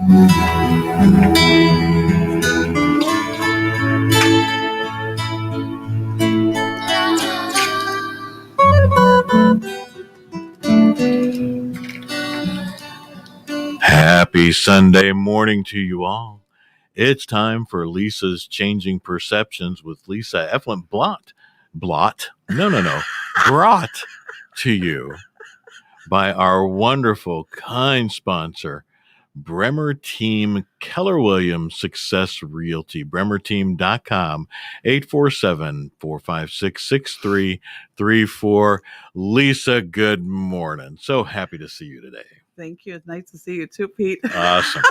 Happy Sunday morning to you all. It's time for Lisa's Changing Perceptions with Lisa Efflandt brought to you by our wonderful, kind sponsor, Bremer Team Keller Williams Success Realty, bremerteam.com, 847-456-6334. Lisa, good morning. So happy to see you today. Thank you. It's nice to see you too, Pete. Awesome.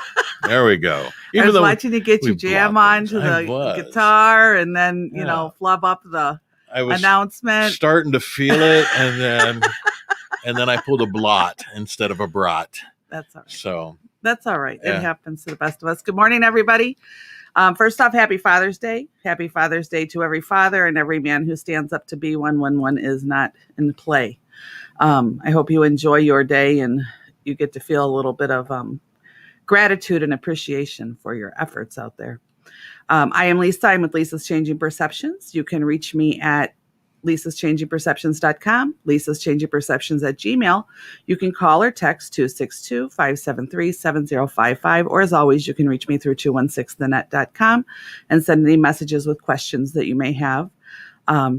There we go. I was watching you get your jam on to the guitar and then, flub up the announcement. Starting to feel it, and then I pulled a blot instead of a brat. That's all right. So that's all right. Yeah. It happens to the best of us. Good morning, everybody. First off, happy Father's Day. Happy Father's Day to every father and every man who stands up to be one when one is not in play. I hope you enjoy your day and you get to feel a little bit of gratitude and appreciation for your efforts out there. I am Lisa. I'm with Lisa's Changing Perceptions. You can reach me at lisaschangingperceptions.com, lisaschangingperceptions@gmail. You can call or text 262-573-7055, or as always, you can reach me through 216thenet.com and send any messages with questions that you may have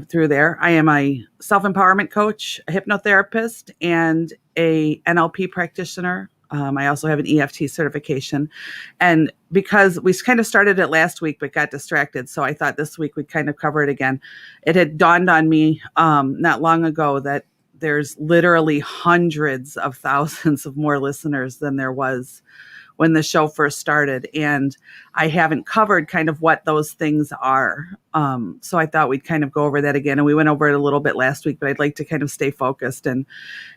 through there. I am a self-empowerment coach, a hypnotherapist, and a NLP practitioner. I also have an EFT certification. And because we kind of started it last week, but got distracted, so I thought this week we'd kind of cover it again. It had dawned on me not long ago that there's literally hundreds of thousands of more listeners than there was when the show first started. And I haven't covered kind of what those things are. So I thought we'd kind of go over that again. And we went over it a little bit last week, but I'd like to kind of stay focused and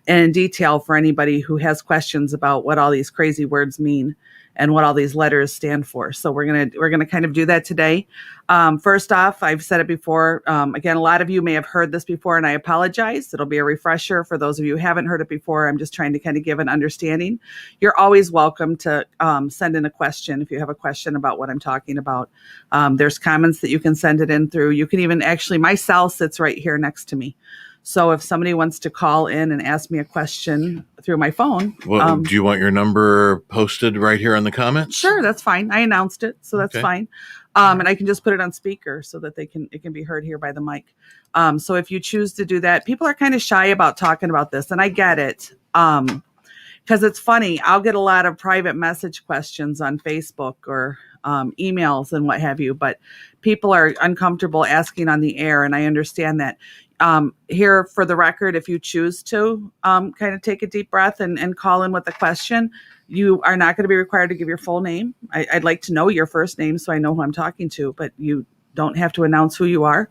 in detail for anybody who has questions about what all these crazy words mean and what all these letters stand for. So we're gonna kind of do that today. First off, I've said it before. Again, a lot of you may have heard this before, and I apologize. It'll be a refresher for those of you who haven't heard it before. I'm just trying to kind of give an understanding. You're always welcome to send in a question if you have a question about what I'm talking about. There's comments that you can send it in through. You can even actually, my cell sits right here next to me. So if somebody wants to call in and ask me a question through my phone. Well, do you want your number posted right here on the comments? Sure, that's fine. I announced it, so that's fine. And I can just put it on speaker so that it can be heard here by the mic. So if you choose to do that, people are kind of shy about talking about this, and I get it. Because it's funny, I'll get a lot of private message questions on Facebook or emails and what have you, but people are uncomfortable asking on the air, and I understand that. Here, for the record, if you choose to kind of take a deep breath and call in with a question, you are not going to be required to give your full name. I'd like to know your first name so I know who I'm talking to, but you don't have to announce who you are.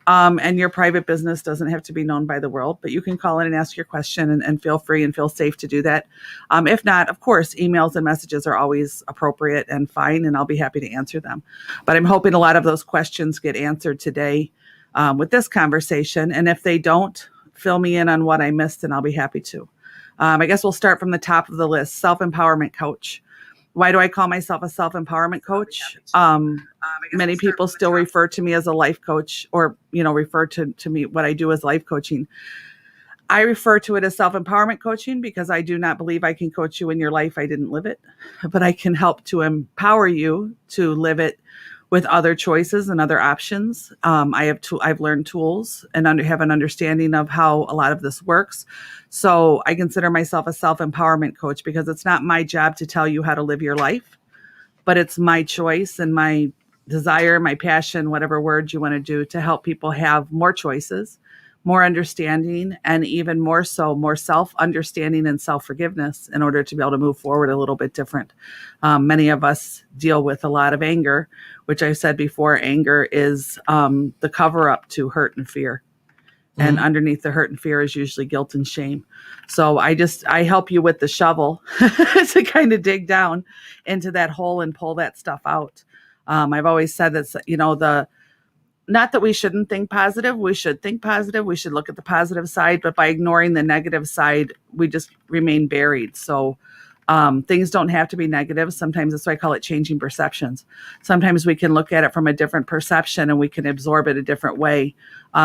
And your private business doesn't have to be known by the world, but you can call in and ask your question and feel free and feel safe to do that. If not, of course, emails and messages are always appropriate and fine, and I'll be happy to answer them. But I'm hoping a lot of those questions get answered today with this conversation. And if they don't, fill me in on what I missed and I'll be happy to. I guess we'll start from the top of the list, self-empowerment coach. Why do I call myself a self-empowerment coach? Many people still refer to me as a life coach or, refer to me what I do as life coaching. I refer to it as self-empowerment coaching because I do not believe I can coach you in your life. I didn't live it, but I can help to empower you to live it with other choices and other options. I've learned tools and have an understanding of how a lot of this works. So I consider myself a self-empowerment coach because it's not my job to tell you how to live your life, but it's my choice and my desire, my passion, whatever word you want to do, to help people have more choices, more understanding, and even more so, more self-understanding and self-forgiveness in order to be able to move forward a little bit different. Many of us deal with a lot of anger, which I've said before, anger is the cover-up to hurt and fear. Mm-hmm. And underneath the hurt and fear is usually guilt and shame. So I help you with the shovel to kind of dig down into that hole and pull that stuff out. I've always said that, not that we shouldn't think positive. We should think positive. We should look at the positive side, but by ignoring the negative side, we just remain buried. So Things don't have to be negative. Sometimes that's why I call it changing perceptions. Sometimes we can look at it from a different perception and we can absorb it a different way,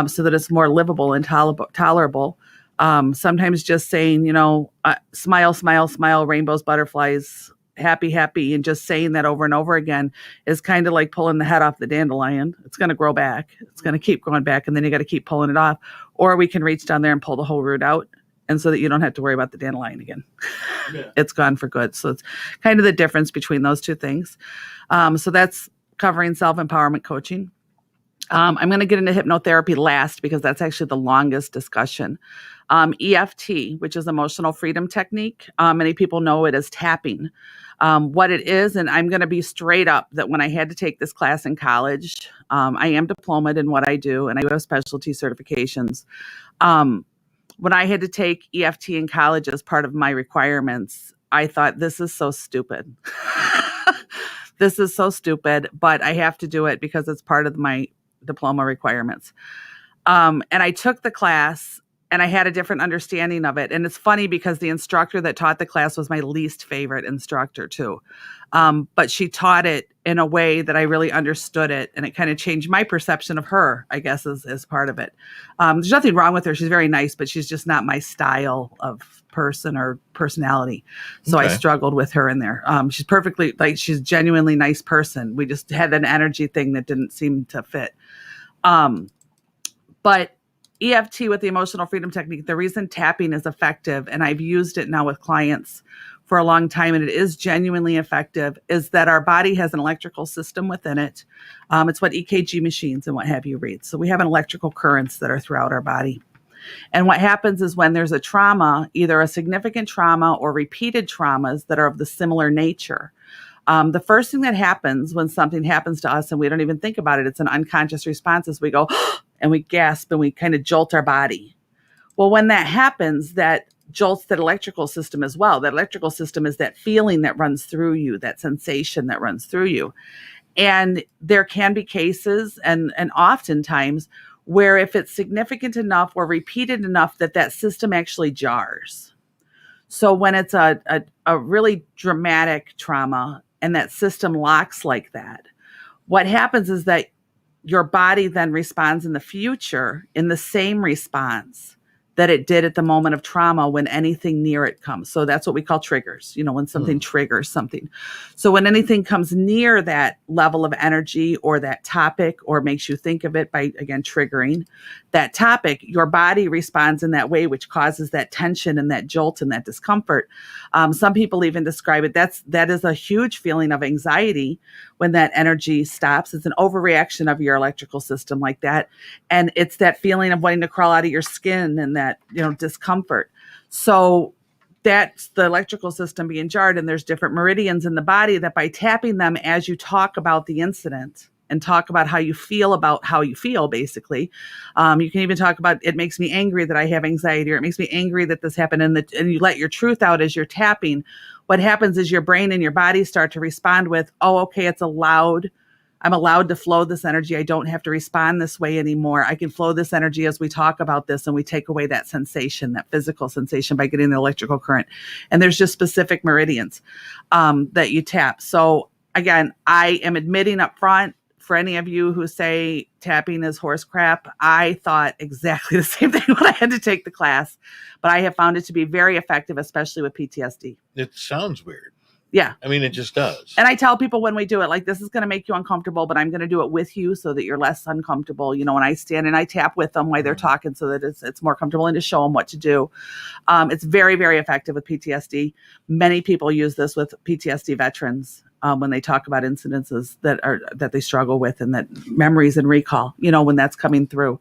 so that it's more livable and tolerable. Sometimes just saying, smile, smile, smile, rainbows, butterflies, happy, happy, and just saying that over and over again is kind of like pulling the head off the dandelion. It's going to grow back. It's going to keep growing back, and then you got to keep pulling it off. Or we can reach down there and pull the whole root out, and so that you don't have to worry about the dandelion again. Yeah. It's gone for good. So it's kind of the difference between those two things. So that's covering self-empowerment coaching. I'm going to get into hypnotherapy last because that's actually the longest discussion. EFT, which is emotional freedom technique. Many people know it as tapping. What it is, and I'm going to be straight up that when I had to take this class in college, I am diplomaed in what I do, and I do have specialty certifications. When I had to take EFT in college as part of my requirements, I thought, this is so stupid. This is so stupid, but I have to do it because it's part of my diploma requirements. And I took the class and I had a different understanding of it. And it's funny because the instructor that taught the class was my least favorite instructor too. But she taught it in a way that I really understood it. And it kind of changed my perception of her, I guess, as part of it. There's nothing wrong with her. She's very nice, but she's just not my style of person or personality. So okay. I struggled with her in there. She's she's a genuinely nice person. We just had an energy thing that didn't seem to fit. But EFT with the emotional freedom technique, the reason tapping is effective, and I've used it now with clients for a long time, and it is genuinely effective, is that our body has an electrical system within it. It's what EKG machines and what have you read. So we have an electrical currents that are throughout our body. And what happens is when there's a trauma, either a significant trauma or repeated traumas that are of the similar nature, the first thing that happens when something happens to us and we don't even think about it, it's an unconscious response, is we go, and we gasp and we kind of jolt our body. Well, when that happens, that jolts that electrical system as well. That electrical system is that feeling that runs through you, that sensation that runs through you. And there can be cases and oftentimes where if it's significant enough or repeated enough that system actually jars. So when it's a really dramatic trauma and that system locks like that, what happens is that your body then responds in the future in the same response that it did at the moment of trauma when anything near it comes. So that's what we call triggers, when something triggers something. So when anything comes near that level of energy or that topic or makes you think of it by, again, triggering that topic, your body responds in that way, which causes that tension and that jolt and that discomfort. Some people even describe it, that is a huge feeling of anxiety when that energy stops. It's an overreaction of your electrical system like that. And it's that feeling of wanting to crawl out of your skin and that, discomfort. So that's the electrical system being jarred. And there's different meridians in the body that by tapping them as you talk about the incident and talk about how you feel basically. You can even talk about, it makes me angry that I have anxiety, or it makes me angry that this happened. And you let your truth out as you're tapping. What happens is your brain and your body start to respond with, oh, okay, I'm allowed to flow this energy. I don't have to respond this way anymore. I can flow this energy as we talk about this, and we take away that sensation, that physical sensation, by getting the electrical current. And there's just specific meridians that you tap. So again, I am admitting up front, for any of you who say tapping is horse crap, I thought exactly the same thing when I had to take the class, but I have found it to be very effective, especially with PTSD. It sounds weird. Yeah. I mean, it just does. And I tell people when we do it, like, this is going to make you uncomfortable, but I'm going to do it with you so that you're less uncomfortable. When I stand and I tap with them while they're talking so that it's more comfortable, and to show them what to do. It's very, very effective with PTSD. Many people use this with PTSD veterans when they talk about incidences that they struggle with, and that memories and recall, when that's coming through.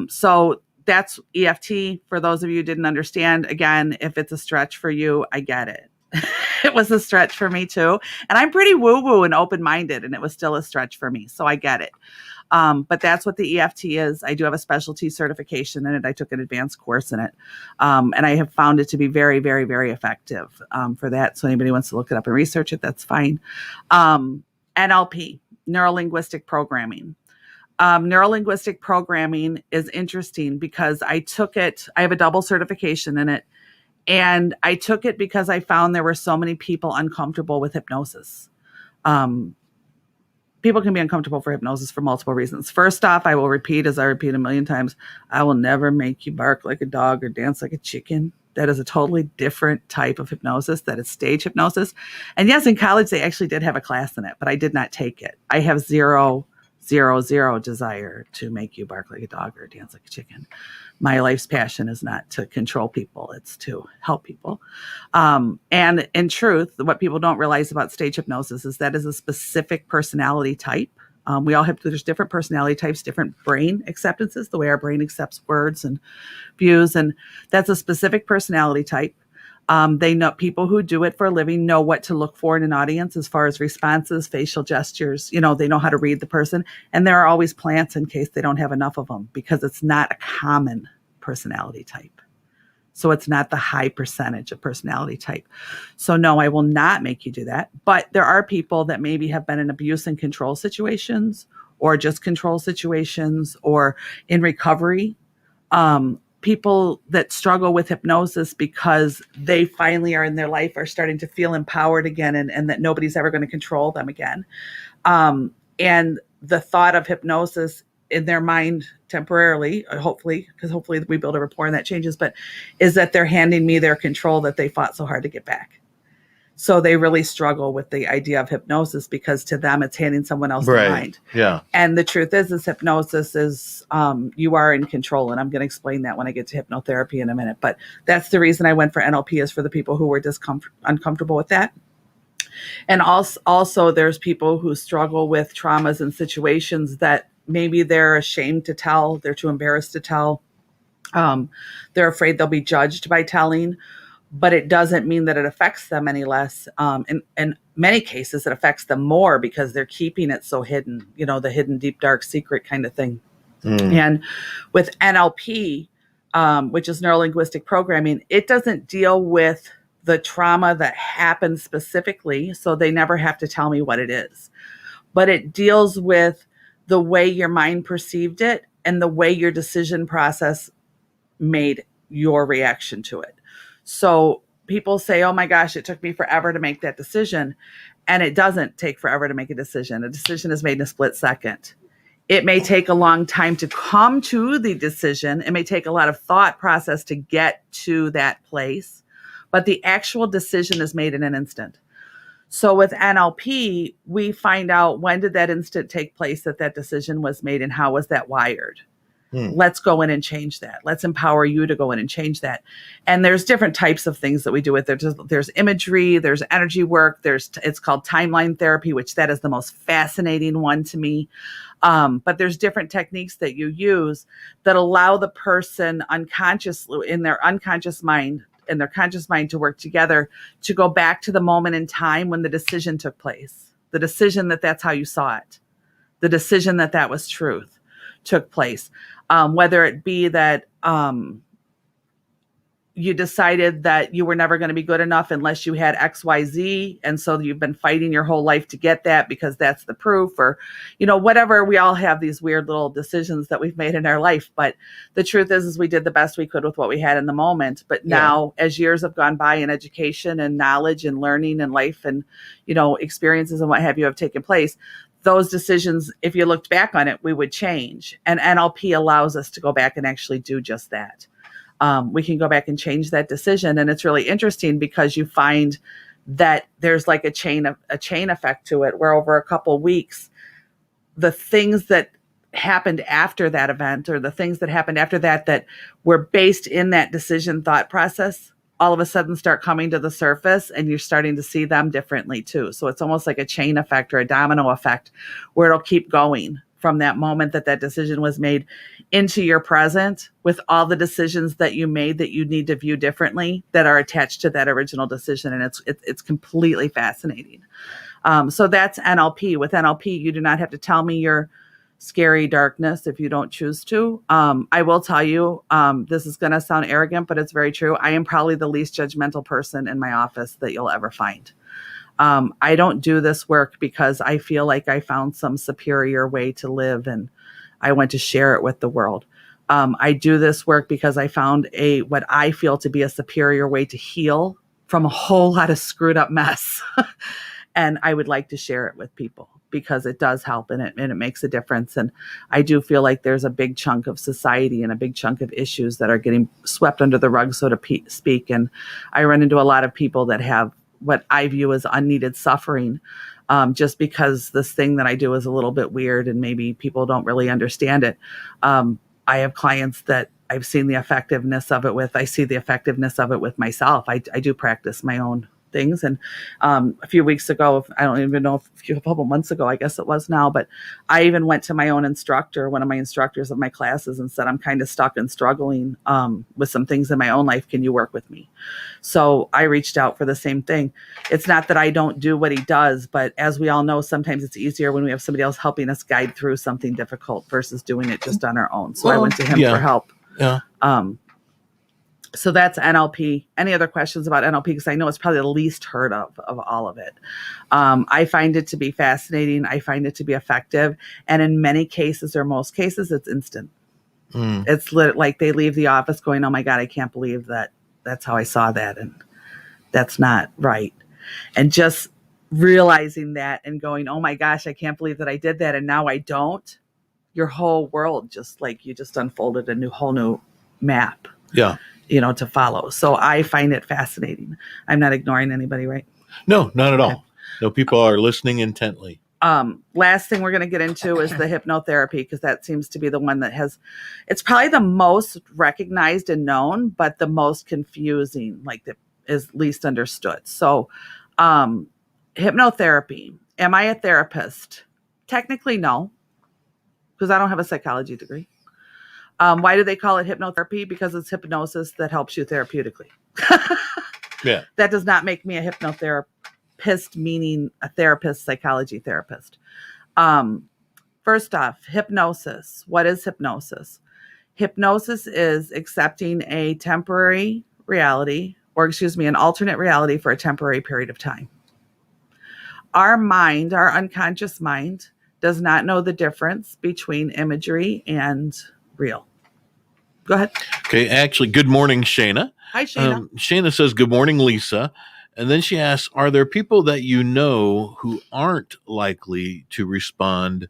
So that's EFT. For those of you who didn't understand, again, if it's a stretch for you, I get it. It was a stretch for me too. And I'm pretty woo-woo and open-minded, and it was still a stretch for me. So I get it. But that's what the EFT is. I do have a specialty certification in it. I took an advanced course in it. And I have found it to be very, very, very effective for that. So anybody wants to look it up and research it, that's fine. NLP, neuro-linguistic programming. Neuro-linguistic programming is interesting because I took it. I have a double certification in it. And I took it because I found there were so many people uncomfortable with hypnosis. People can be uncomfortable for hypnosis for multiple reasons. First off, I will repeat, as I repeat a million times, I will never make you bark like a dog or dance like a chicken. That is a totally different type of hypnosis. That is stage hypnosis. And yes, in college, they actually did have a class in it, but I did not take it. I have zero desire to make you bark like a dog or dance like a chicken. My life's passion is not to control people. It's to help people. And in truth, what people don't realize about stage hypnosis is that is a specific personality type. We all have, there's different personality types, different brain acceptances, the way our brain accepts words and views. And that's a specific personality type. They know, people who do it for a living know what to look for in an audience as far as responses, facial gestures. You know, they know how to read the person. And there are always plants in case they don't have enough of them, because it's not a common personality type. So it's not the high percentage of personality type. So no, I will not make you do that. But there are people that maybe have been in abuse and control situations, or just control situations, or in recovery. People that struggle with hypnosis because they finally are in their life, are starting to feel empowered again, and that nobody's ever going to control them again. And the thought of hypnosis in their mind temporarily, hopefully, because hopefully we build a rapport and that changes, but is that they're handing me their control that they fought so hard to get back. So they really struggle with the idea of hypnosis, because to them it's handing someone else their mind. Yeah. And the truth is hypnosis is you are in control. And I'm going to explain that when I get to hypnotherapy in a minute. But that's the reason I went for NLP, is for the people who were uncomfortable with that. And also there's people who struggle with traumas and situations that maybe they're ashamed to tell. They're too embarrassed to tell. They're afraid they'll be judged by telling. But it doesn't mean that it affects them any less. In many cases, it affects them more because they're keeping it so hidden, you know, the hidden, deep, dark secret kind of thing. And with NLP, which is neuro-linguistic programming, it doesn't deal with the trauma that happened specifically. So they never have to tell me what it is. But it deals with the way your mind perceived it and the way your decision process made your reaction to it. So people say, oh my gosh, it took me forever to make that decision. And it doesn't take forever to make a decision. A decision is made in a split second. It may take a long time to come to the decision. It may take a lot of thought process to get to that place, but the actual decision is made in an instant. So with NLP, we find out, when did that instant take place that decision was made, and how was that wired? Let's go in and change that. Let's empower you to go in and change that. And there's different types of things that we do with it. There's imagery, there's energy work, it's called timeline therapy, which that is the most fascinating one to me. But there's different techniques that you use that allow the person unconsciously, in their unconscious mind and their conscious mind, to work together to go back to the moment in time when the decision took place, the decision that's how you saw it, the decision that was truth took place. Whether it be that you decided that you were never going to be good enough unless you had XYZ. And so you've been fighting your whole life to get that because that's the proof, or, you know, whatever. We all have these weird little decisions that we've made in our life. But the truth is we did the best we could with what we had in the moment. But now, as years have gone by in education and knowledge and learning and life and, you know, experiences and what have you have taken place, those decisions, if you looked back on it, we would change. And NLP allows us to go back and actually do just that. We can go back and change that decision. And it's really interesting because you find that there's like a chain effect to it, where over a couple of weeks, the things that happened after that event, or the things that happened after that were based in that decision thought process, all of a sudden start coming to the surface, and you're starting to see them differently too. So it's almost like a chain effect or a domino effect, where it'll keep going from that moment that decision was made into your present, with all the decisions that you made that you need to view differently that are attached to that original decision. And it's completely fascinating. So that's NLP. With NLP, you do not have to tell me your scary darkness if you don't choose to. I will tell you, this is going to sound arrogant, but it's very true. I am probably the least judgmental person in my office that you'll ever find. I don't do this work because I feel like I found some superior way to live and I want to share it with the world. I do this work because I found what I feel to be a superior way to heal from a whole lot of screwed up mess. And I would like to share it with people because it does help and it makes a difference. And I do feel like there's a big chunk of society and a big chunk of issues that are getting swept under the rug, so to speak. And I run into a lot of people that have what I view as unneeded suffering, just because this thing that I do is a little bit weird and maybe people don't really understand it. I have clients that I've seen the effectiveness of it with. I see the effectiveness of it with myself. I do practice my own things. And a few weeks ago, I don't even know if a couple months ago, I guess it was now, but I even went to my own instructor, one of my instructors of my classes, and said, I'm kind of stuck and struggling with some things in my own life. Can you work with me? So I reached out for the same thing. It's not that I don't do what he does, but as we all know, sometimes it's easier when we have somebody else helping us guide through something difficult versus doing it just on our own. So I went to him for help. Yeah. So that's NLP. Any other questions about NLP? Because I know it's probably the least heard of all of it. I find it to be fascinating. I find it to be effective. And in many cases, or most cases, it's instant. It's like they leave the office going, oh my God, I can't believe that that's how I saw that. And that's not right. And just realizing that and going, oh my gosh, I can't believe that I did that. And now I don't. Your whole world, just like you just unfolded a whole new map. Yeah. To follow. So I find it fascinating. I'm not ignoring anybody, right? No, not at all. No, people are listening intently. Last thing we're going to get into is the hypnotherapy, because that seems to be the one that it's probably the most recognized and known, but the most confusing, like that is least understood. So hypnotherapy. Am I a therapist? Technically, no, because I don't have a psychology degree. Why do they call it hypnotherapy? Because it's hypnosis that helps you therapeutically. Yeah. That does not make me a hypnotherapist, meaning a therapist, psychology therapist. First off, hypnosis. What is hypnosis? Hypnosis is accepting a temporary reality, an alternate reality for a temporary period of time. Our mind, our unconscious mind, does not know the difference between imagery and real. Go ahead. Okay. Actually, good morning, Shayna. Hi, Shayna. Shayna says, good morning, Lisa. And then she asks, are there people that you know who aren't likely to respond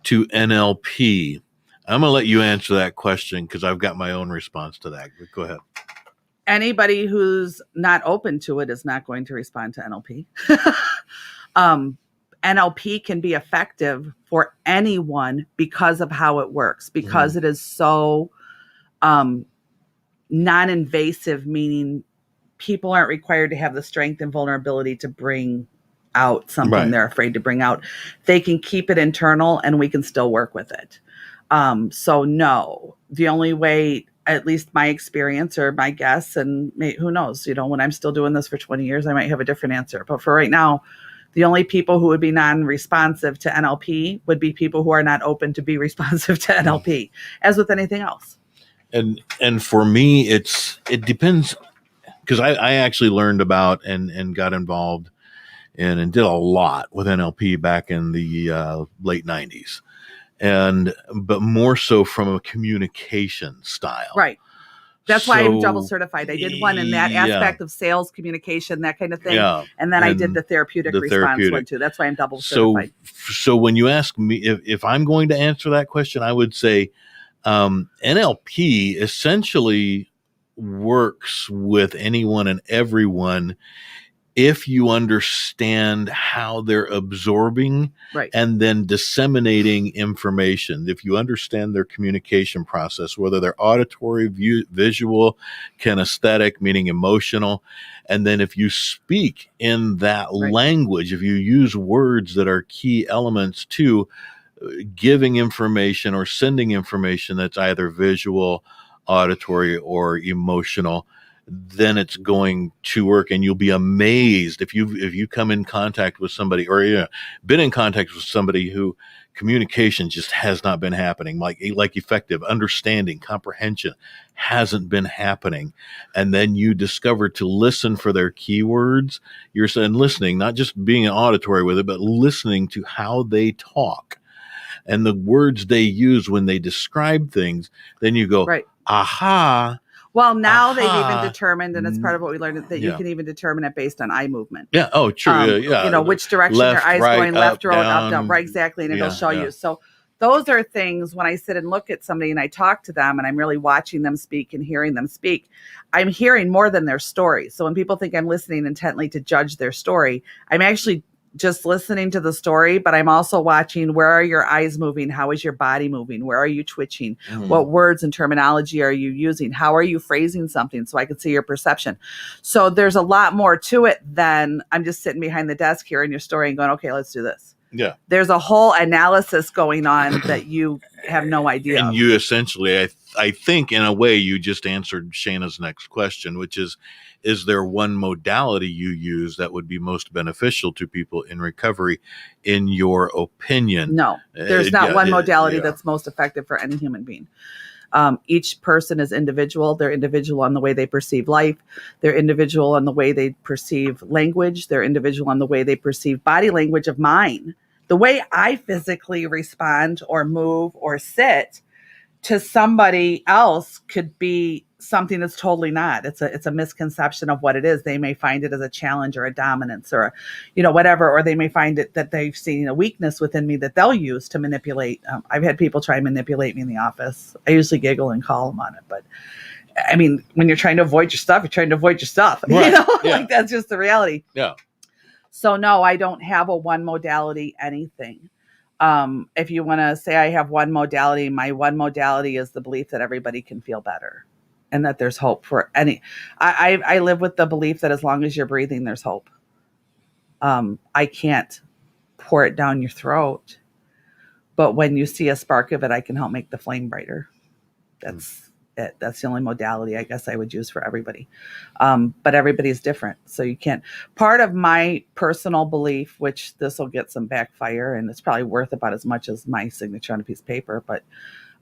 to NLP? I'm going to let you answer that question because I've got my own response to that. Go ahead. Anybody who's not open to it is not going to respond to NLP. NLP can be effective for anyone because of how it works, because it is so non-invasive, meaning people aren't required to have the strength and vulnerability to bring out something they're afraid to bring out. They can keep it internal and we can still work with it. So no, the only way, at least my experience or my guess, and who knows, when I'm still doing this for 20 years, I might have a different answer. But for right now, the only people who would be non-responsive to NLP would be people who are not open to be responsive to NLP, as with anything else. And for me, it depends, because I actually learned about and got involved and did a lot with NLP back in the late 90s. But more so from a communication style. Right. That's why I'm double certified. I did one in that aspect of sales, communication, that kind of thing. Yeah. And then I did the therapeutic response one too. That's why I'm double certified. So when you ask me if I'm going to answer that question, I would say NLP essentially works with anyone and everyone if you understand how they're absorbing and then disseminating information. If you understand their communication process, whether they're auditory, visual, kinesthetic, meaning emotional, and then if you speak in that language, if you use words that are key elements to giving information or sending information that's either visual, auditory, or emotional, then it's going to work. And you'll be amazed if you come in contact with somebody or been in contact with somebody who communication just has not been happening, like effective understanding, comprehension hasn't been happening. And then you discover to listen for their keywords. You're saying listening, not just being an auditory with it, but listening to how they talk. and the words they use when they describe things, then you go, right. Aha. Well, now they've even determined, and it's part of what we learned, that you can even determine it based on eye movement. Yeah. Oh, true. Yeah. You know, which direction left, their eyes right, going, left, right, down. up, down, right, exactly. And it'll show you. So those are things when I sit and look at somebody and I talk to them and I'm really watching them speak and hearing them speak, I'm hearing more than their story. So when people think I'm listening intently to judge their story, I'm actually just listening to the story, but I'm also watching, where are your eyes moving? How is your body moving? Where are you twitching? What words and terminology are you using? How are you phrasing something so I can see your perception? So there's a lot more to it than I'm just sitting behind the desk here in your story and going, okay, let's do this. Yeah. There's a whole analysis going on that you have no idea. And you essentially, I think in a way you just answered Shayna's next question, which is there one modality you use that would be most beneficial to people in recovery, in your opinion? No, there's not one modality that's most effective for any human being. Each person is individual. They're individual on the way they perceive life. They're individual on the way they perceive language. They're individual on the way they perceive body language of mine. The way I physically respond or move or sit to somebody else could be something that's totally not. It's a misconception of what it is. They may find it as a challenge or a dominance or, whatever, or they may find it that they've seen a weakness within me that they'll use to manipulate. I've had people try and manipulate me in the office. I usually giggle and call them on it, but I mean, when you're trying to avoid your stuff, you're trying to avoid your stuff. Right. Like that's just the reality. Yeah. So no, I don't have a one modality anything. If you want to say I have one modality, my one modality is the belief that everybody can feel better and that there's hope for any. I live with the belief that as long as you're breathing, there's hope. I can't pour it down your throat, but when you see a spark of it, I can help make the flame brighter. That's it. That's the only modality I guess I would use for everybody. But everybody's different. So you can't. Part of my personal belief, which this will get some backfire and it's probably worth about as much as my signature on a piece of paper, but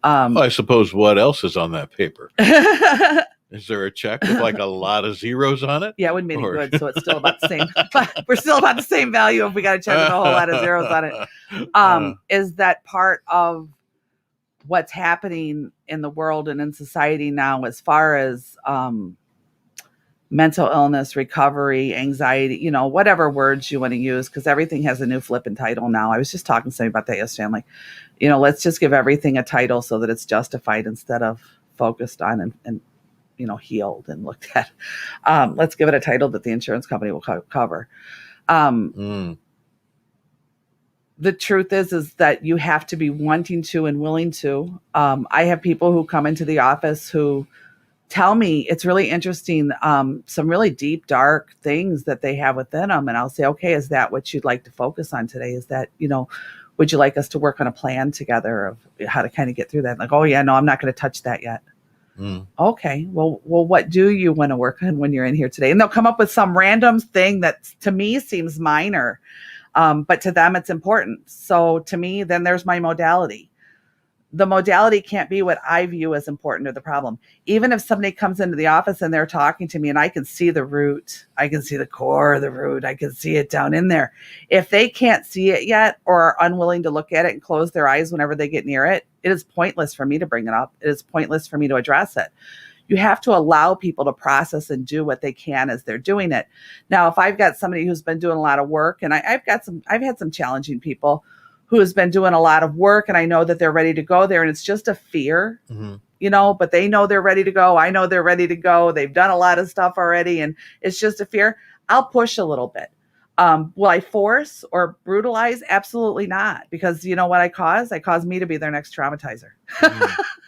I suppose what else is on that paper? Is there a check with like a lot of zeros on it? Yeah, it wouldn't be any good. So it's still about the same. We're still about the same value if we got a check with a whole lot of zeros on it. Is that part of what's happening in the world and in society now as far as mental illness, recovery, anxiety, whatever words you want to use, because everything has a new flipping title now. I was just talking to somebody about that yesterday. I'm like, let's just give everything a title so that it's justified instead of focused on and healed and looked at. Let's give it a title that the insurance company will cover. The truth is that you have to be wanting to and willing to. I have people who come into the office who tell me it's really interesting, some really deep, dark things that they have within them. And I'll say, okay, is that what you'd like to focus on today? Is that, would you like us to work on a plan together of how to kind of get through that? Like, oh yeah, no, I'm not going to touch that yet. Okay, well, what do you want to work on when you're in here today? And they'll come up with some random thing that to me seems minor. But to them, it's important. So to me, then there's my modality. The modality can't be what I view as important to the problem. Even if somebody comes into the office and they're talking to me and I can see the root, I can see the core of the root, I can see it down in there. If they can't see it yet or are unwilling to look at it and close their eyes whenever they get near it, it is pointless for me to bring it up. It is pointless for me to address it. You have to allow people to process and do what they can as they're doing it. Now, if I've got somebody who's been doing a lot of work, and I've had some challenging people who has been doing a lot of work, and I know that they're ready to go there, and it's just a fear, but they know they're ready to go. I know they're ready to go. They've done a lot of stuff already, and it's just a fear. I'll push a little bit. Will I force or brutalize? Absolutely not. Because you know what I cause? I cause me to be their next traumatizer.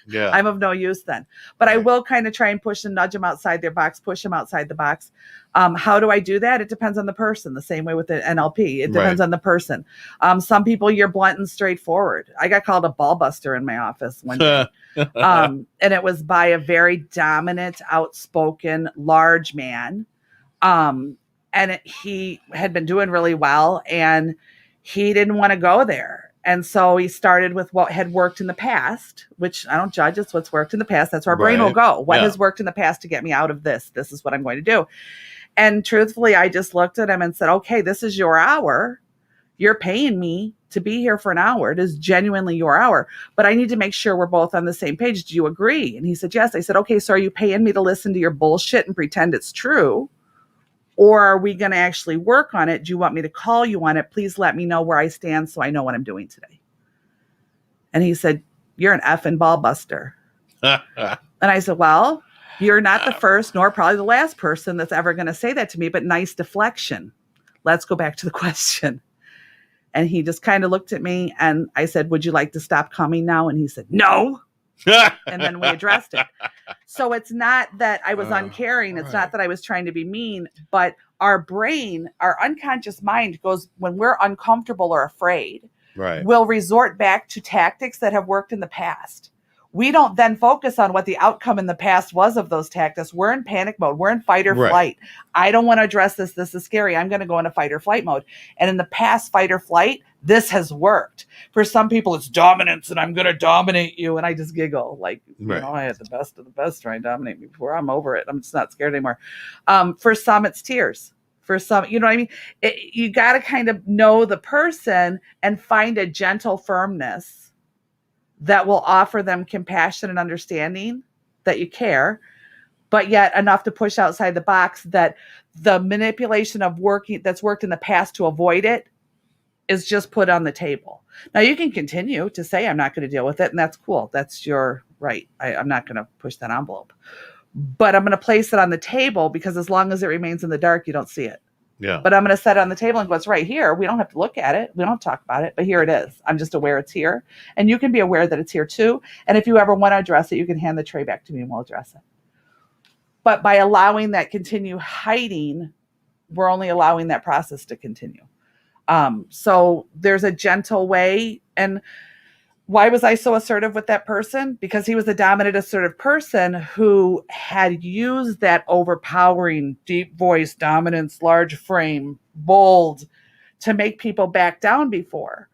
Yeah. I'm of no use then. But right. I will kind of try and push and nudge them outside their box, push them outside the box. How do I do that? It depends on the person. The same way with the NLP. It depends on the person. Some people, you're blunt and straightforward. I got called a ball buster in my office one day. And it was by a very dominant, outspoken, large man. And he had been doing really well and he didn't want to go there. And so he started with what had worked in the past, which I don't judge. It's what's worked in the past. That's where our brain will go. What has worked in the past to get me out of this? This is what I'm going to do. And truthfully, I just looked at him and said, okay, this is your hour. You're paying me to be here for an hour. It is genuinely your hour, but I need to make sure we're both on the same page. Do you agree? And he said, yes. I said, okay, so are you paying me to listen to your bullshit and pretend it's true? Or are we going to actually work on it? Do you want me to call you on it? Please let me know where I stand so I know what I'm doing today. And he said, you're an effing ball buster. And I said, well, you're not the first nor probably the last person that's ever going to say that to me, but nice deflection. Let's go back to the question. And he just kind of looked at me and I said, would you like to stop coming now? And he said, no. And then we addressed it. So it's not that I was uncaring. It's not that I was trying to be mean, but our brain, our unconscious mind goes, when we're uncomfortable or afraid, will resort back to tactics that have worked in the past. We don't then focus on what the outcome in the past was of those tactics. We're in panic mode. We're in fight or flight. I don't want to address this. This is scary. I'm going to go into fight or flight mode. And in the past fight or flight, this has worked. For some people, it's dominance and I'm going to dominate you. And I just giggle like, you know, I had the best of the best try and dominate me before. I'm over it. I'm just not scared anymore. For some, it's tears. For some, you know what I mean? You got to kind of know the person and find a gentle firmness that will offer them compassion and understanding that you care, but yet enough to push outside the box that the manipulation of working that's worked in the past to avoid it is just put on the table. Now you can continue to say, I'm not going to deal with it. And that's cool. That's your right. I'm not going to push that envelope, but I'm going to place it on the table because as long as it remains in the dark, you don't see it. Yeah. But I'm going to set it on the table and go, it's right here. We don't have to look at it. We don't have to talk about it, but here it is. I'm just aware it's here. And you can be aware that it's here too. And if you ever want to address it, you can hand the tray back to me and we'll address it. But by allowing that continue hiding, we're only allowing that process to continue. So there's a gentle way. And why was I so assertive with that person? Because he was a dominant, assertive person who had used that overpowering, deep voice, dominance, large frame, bold to make people back down before.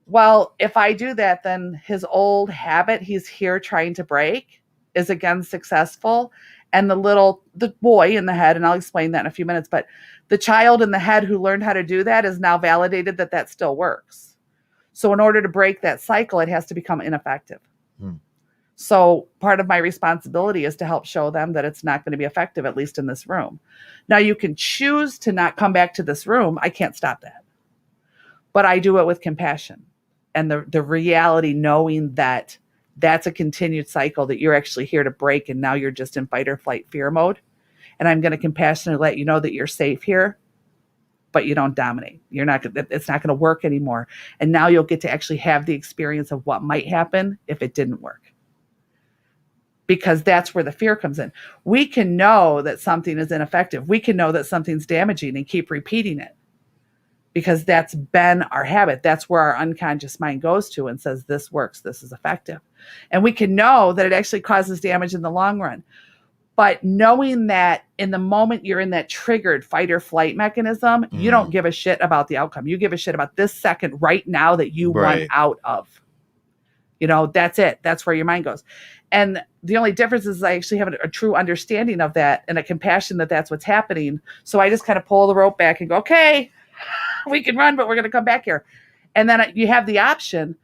Well, if I do that, then his old habit he's here trying to break is again successful. And the boy in the head, and I'll explain that in a few minutes, but the child in the head who learned how to do that is now validated that still works. So in order to break that cycle, it has to become ineffective. So part of my responsibility is to help show them that it's not going to be effective, at least in this room. Now you can choose to not come back to this room. I can't stop that. But I do it with compassion and the reality, knowing that that's a continued cycle that you're actually here to break. And now you're just in fight or flight fear mode. And I'm going to compassionately let you know that you're safe here, but you don't dominate. It's not going to work anymore. And now you'll get to actually have the experience of what might happen if it didn't work. Because that's where the fear comes in. We can know that something is ineffective. We can know that something's damaging and keep repeating it because that's been our habit. That's where our unconscious mind goes to and says, this works, this is effective. And we can know that it actually causes damage in the long run. But knowing that in the moment you're in that triggered fight or flight mechanism, you don't give a shit about the outcome. You give a shit about this second right now that you want out of. You know, that's it. That's where your mind goes. And the only difference is I actually have a true understanding of that and a compassion that that's what's happening. So I just kind of pull the rope back and go, okay, we can run, but we're going to come back here. And then you have the option,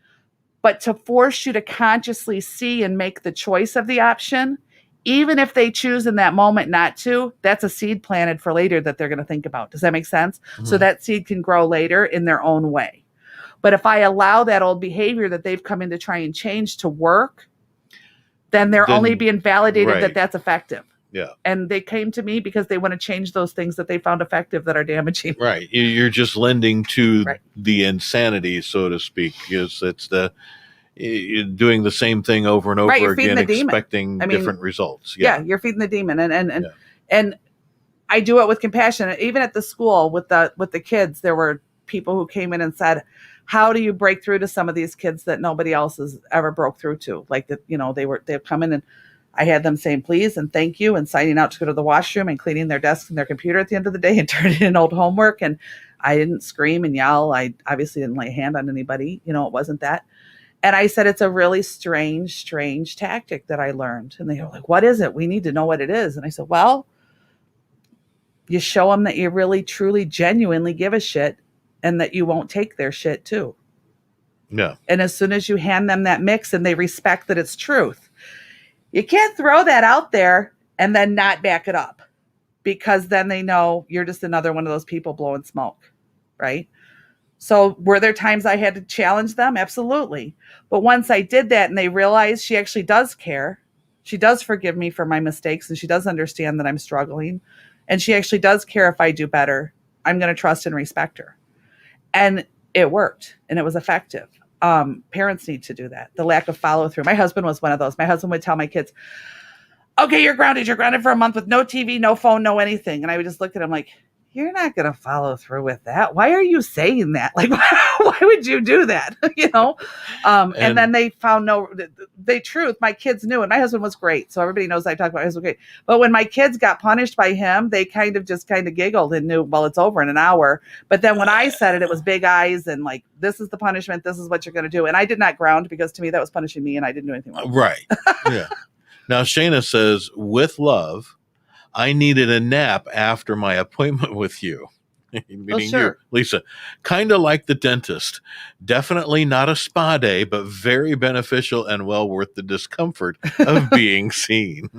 but to force you to consciously see and make the choice of the option, even if they choose in that moment not to, that's a seed planted for later that they're going to think about. Does that make sense? So that seed can grow later in their own way. But if I allow that old behavior that they've come in to try and change to work, then they're only being validated that that's effective. Yeah. And they came to me because they want to change those things that they found effective that are damaging. Right. You're just lending to the insanity, so to speak. Because it's you're doing the same thing over and over again, expecting different results. Yeah, you're feeding the demon. And I do it with compassion. Even at the school with the kids, there were people who came in and said, how do you break through to some of these kids that nobody else has ever broke through to? Like that, they've come in and I had them saying please and thank you and signing out to go to the washroom and cleaning their desk and their computer at the end of the day and turning in old homework. And I didn't scream and yell. I obviously didn't lay a hand on anybody. It wasn't that. And I said, it's a really strange tactic that I learned. And they were like, what is it? We need to know what it is. And I said, well, you show them that you really, truly, genuinely give a shit and that you won't take their shit too. Yeah. And as soon as you hand them that mix and they respect that it's truth, you can't throw that out there and then not back it up, because then they know you're just another one of those people blowing smoke, right? So were there times I had to challenge them? Absolutely. But once I did that and they realized she actually does care, she does forgive me for my mistakes, and she does understand that I'm struggling, and she actually does care if I do better, I'm going to trust and respect her. And it worked, and it was effective. Parents need to do that. The lack of follow through. My husband was one of those. My husband would tell my kids, okay, you're grounded. You're grounded for a month with no TV, no phone, no anything. And I would just look at him like, you're not going to follow through with that. Why are you saying that? Like, why would you do that? And then they found truth. My kids knew, and my husband was great. So everybody knows I talk about my husband great. But when my kids got punished by him, they kind of giggled and knew, well, it's over in an hour. But then when I said it, it was big eyes and like, this is the punishment. This is what you're going to do. And I did not ground, because to me that was punishing me and I didn't do anything wrong. Right. Yeah. Now, Shayna says, with love, I needed a nap after my appointment with you. Meaning you, Lisa. Kind of like the dentist. Definitely not a spa day, but very beneficial and well worth the discomfort of being seen.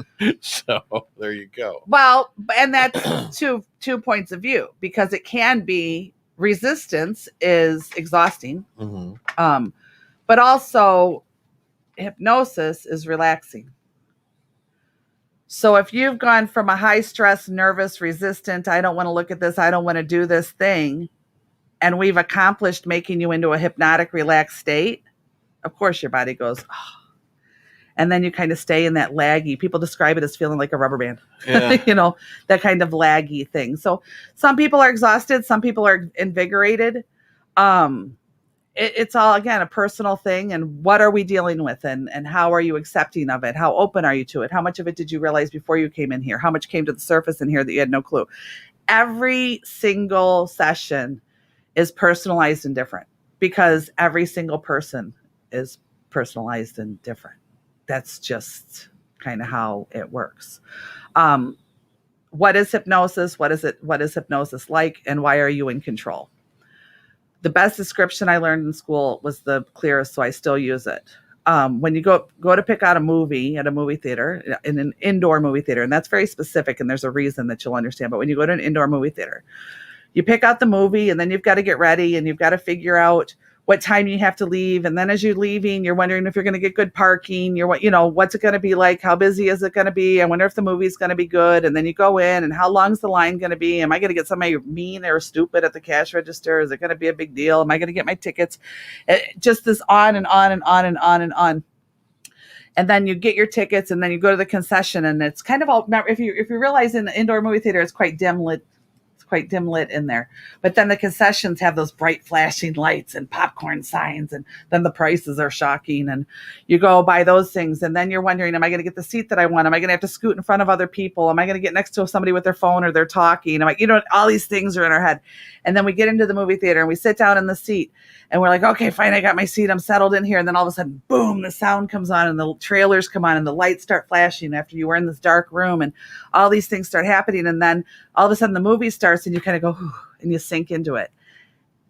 So there you go. Well, and that's two points of view, because it can be resistance is exhausting. Mm-hmm. But also hypnosis is relaxing. So if you've gone from a high stress, nervous, resistant, I don't want to look at this, I don't want to do this thing, and we've accomplished making you into a hypnotic, relaxed state, of course your body goes, oh. And then you kind of stay in that laggy. People describe it as feeling like a rubber band, yeah. That kind of laggy thing. So some people are exhausted, some people are invigorated. It's all, again, a personal thing. And what are we dealing with? And how are you accepting of it? How open are you to it? How much of it did you realize before you came in here? How much came to the surface in here that you had no clue? Every single session is personalized and different, because every single person is personalized and different. That's just kind of how it works. What is hypnosis? What is hypnosis like? And why are you in control? The best description I learned in school was the clearest, so I still use it. When you go to pick out a movie at a movie theater, in an indoor movie theater, and that's very specific, and there's a reason that you'll understand. But when you go to an indoor movie theater, you pick out the movie, and then you've got to get ready, and you've got to figure out what time you have to leave. And then as you're leaving, you're wondering if you're going to get good parking. What's it going to be like? How busy is it going to be? I wonder if the movie's going to be good. And then you go in, and how long's the line going to be? Am I going to get somebody mean or stupid at the cash register? Is it going to be a big deal? Am I going to get my tickets? Just this on and on and on and on and on. And then you get your tickets, and then you go to the concession, and it's kind of all, if you realize in the indoor movie theater, it's quite dim lit in there. But then the concessions have those bright flashing lights and popcorn signs, and then the prices are shocking, and you go buy those things, and then you're wondering, am I going to get the seat that I want? Am I going to have to scoot in front of other people? Am I going to get next to somebody with their phone or they're talking? All these things are in our head. And then we get into the movie theater and we sit down in the seat, and we're like, okay, fine, I got my seat, I'm settled in here. And then all of a sudden, boom, the sound comes on and the trailers come on and the lights start flashing after you were in this dark room, and all these things start happening. And then all of a sudden the movie starts, and you kind of go, whew, and you sink into it.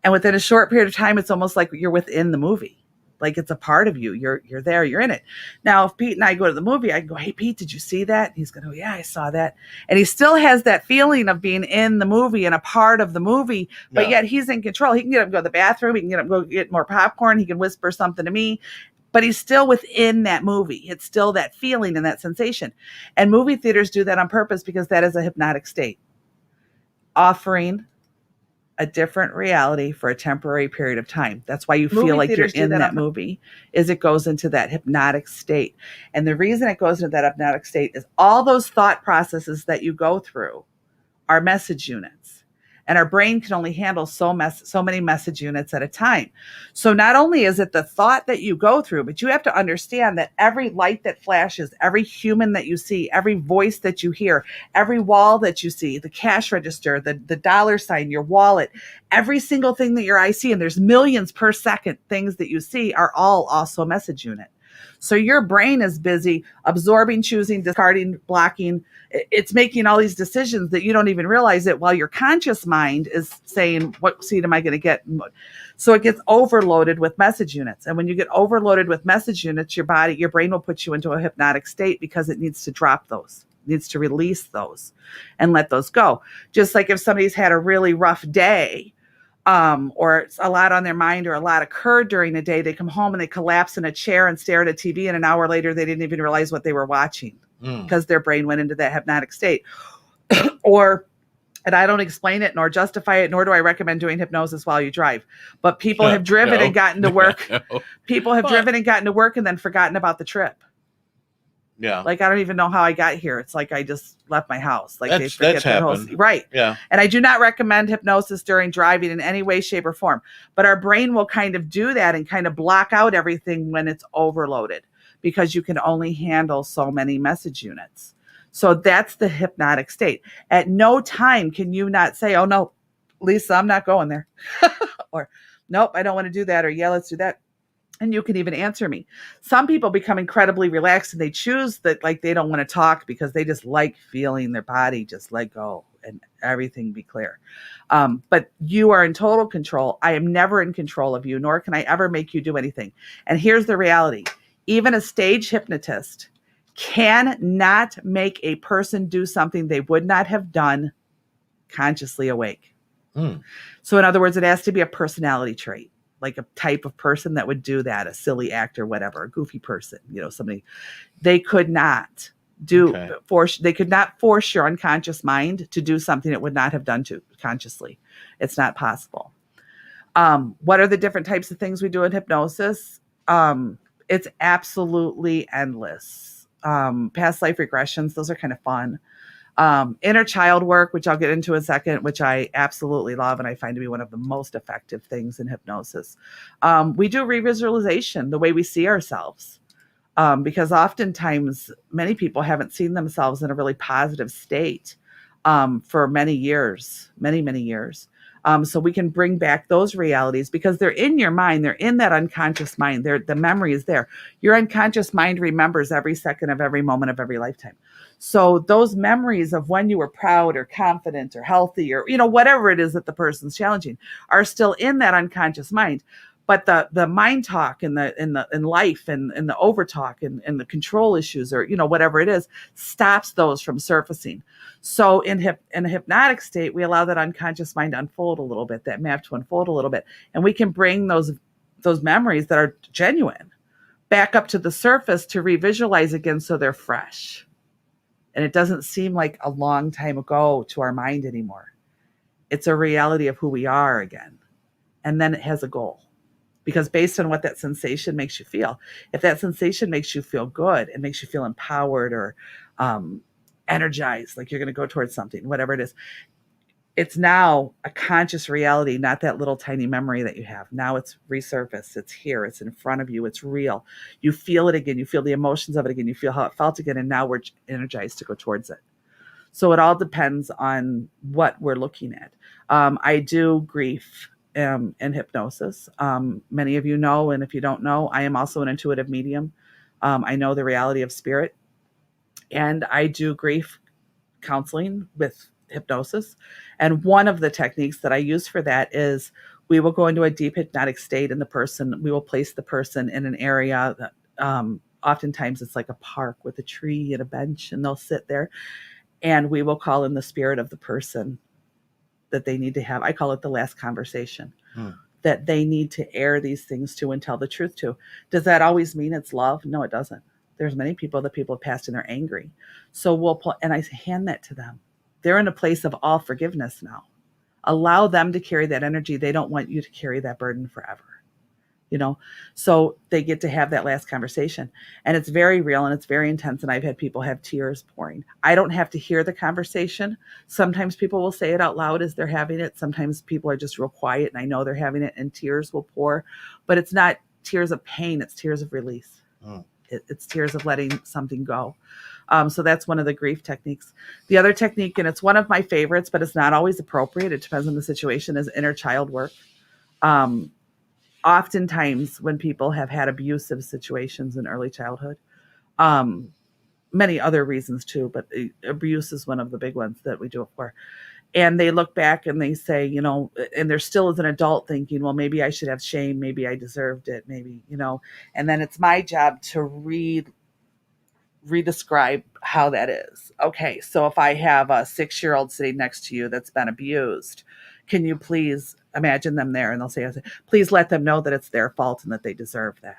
And within a short period of time, it's almost like you're within the movie. Like it's a part of you. You're there, you're in it. Now, if Pete and I go to the movie, I can go, hey, Pete, did you see that? And he's going, oh, yeah, I saw that. And he still has that feeling of being in the movie and a part of the movie, but yet he's in control. He can get up and go to the bathroom. He can get up and go get more popcorn. He can whisper something to me, but he's still within that movie. It's still that feeling and that sensation. And movie theaters do that on purpose, because that is a hypnotic state, offering a different reality for a temporary period of time. That's why you feel like you're in that movie, is it goes into that hypnotic state. And the reason it goes into that hypnotic state is all those thought processes that you go through are message units. And our brain can only handle so many message units at a time. So not only is it the thought that you go through, but you have to understand that every light that flashes, every human that you see, every voice that you hear, every wall that you see, the cash register, the dollar sign, your wallet, every single thing that your eyes see, and there's millions per second things that you see, are all also a message unit. So your brain is busy absorbing, choosing, discarding, blocking. It's making all these decisions that you don't even realize it, while your conscious mind is saying, what seed am I going to get? So it gets overloaded with message units. And when you get overloaded with message units, your brain will put you into a hypnotic state because it needs to drop those, needs to release those and let those go. Just like if somebody's had a really rough day, or it's a lot on their mind, or a lot occurred during the day, they come home and they collapse in a chair and stare at a TV, and an hour later they didn't even realize what they were watching because their brain went into that hypnotic state. And I don't explain it nor justify it, nor do I recommend doing hypnosis while you drive. But people have driven and gotten to work. People have driven and gotten to work and then forgotten about the trip. Yeah. Like, I don't even know how I got here. It's like I just left my house. Like, that's happened. Right. Yeah. And I do not recommend hypnosis during driving in any way, shape, or form. But our brain will kind of do that and kind of block out everything when it's overloaded, because you can only handle so many message units. So that's the hypnotic state. At no time can you not say, oh, no, Lisa, I'm not going there. Or, nope, I don't want to do that. Or, yeah, let's do that. And you can even answer me. Some people become incredibly relaxed and they choose that, like, they don't want to talk because they just like feeling their body just let go and everything be clear. But you are in total control. I am never in control of you, nor can I ever make you do anything. And here's the reality. Even a stage hypnotist cannot make a person do something they would not have done consciously awake. So in other words, it has to be a personality trait. Like a type of person that would do that, a silly actor, whatever, a goofy person, somebody. They could not they could not force your unconscious mind to do something it would not have done to consciously. It's not possible. What are the different types of things we do in hypnosis? It's absolutely endless. Past life regressions, those are kind of fun. Inner child work, which I'll get into in a second, which I absolutely love and I find to be one of the most effective things in hypnosis. We do revisualization, the way we see ourselves, because oftentimes many people haven't seen themselves in a really positive state for many years, many years. So we can bring back those realities because they're in your mind. They're in that unconscious mind. The memory is there. Your unconscious mind remembers every second of every moment of every lifetime. So those memories of when you were proud or confident or healthy or, whatever it is that the person's challenging are still in that unconscious mind. But the mind talk and in life and the over talk and the control issues or, whatever it is, stops those from surfacing. So in a hypnotic state, we allow that unconscious mind to unfold a little bit, that map to unfold a little bit. And we can bring those memories that are genuine back up to the surface to revisualize again so they're fresh. And it doesn't seem like a long time ago to our mind anymore. It's a reality of who we are again. And then it has a goal. Because based on what that sensation makes you feel, if that sensation makes you feel good, it makes you feel empowered or energized, like you're going to go towards something, whatever it is, it's now a conscious reality, not that little tiny memory that you have. Now it's resurfaced. It's here. It's in front of you. It's real. You feel it again. You feel the emotions of it again. You feel how it felt again. And now we're energized to go towards it. So it all depends on what we're looking at. I do grief and hypnosis. Many of you know, and if you don't know, I am also an intuitive medium. I know the reality of spirit. And I do grief counseling with hypnosis. And one of the techniques that I use for that is we will go into a deep hypnotic state in the person. We will place the person in an area that oftentimes it's like a park with a tree and a bench, and they'll sit there. And we will call in the spirit of the person that they need to have. I call it the last conversation that they need to air these things to and tell the truth to. Does that always mean it's love? No, it doesn't. There's many people that people have passed and they're angry. So and I hand that to them. They're in a place of all forgiveness now. Allow them to carry that energy. They don't want you to carry that burden forever. So they get to have that last conversation, and it's very real and it's very intense. And I've had people have tears pouring. I don't have to hear the conversation. Sometimes people will say it out loud as they're having it. Sometimes people are just real quiet and I know they're having it and tears will pour, but it's not tears of pain. It's tears of release. It's tears of letting something go. So that's one of the grief techniques. The other technique, and it's one of my favorites, but it's not always appropriate. It depends on the situation, is inner child work. oftentimes when people have had abusive situations in early childhood, many other reasons too, but abuse is one of the big ones that we do it for. And they look back and they say, and they're still as an adult thinking, well, maybe I should have shame. Maybe I deserved it. Maybe, and then it's my job to redescribe how that is. Okay, so if I have a 6-year-old sitting next to you that's been abused, can you please imagine them there? And they'll say, please let them know that it's their fault and that they deserve that.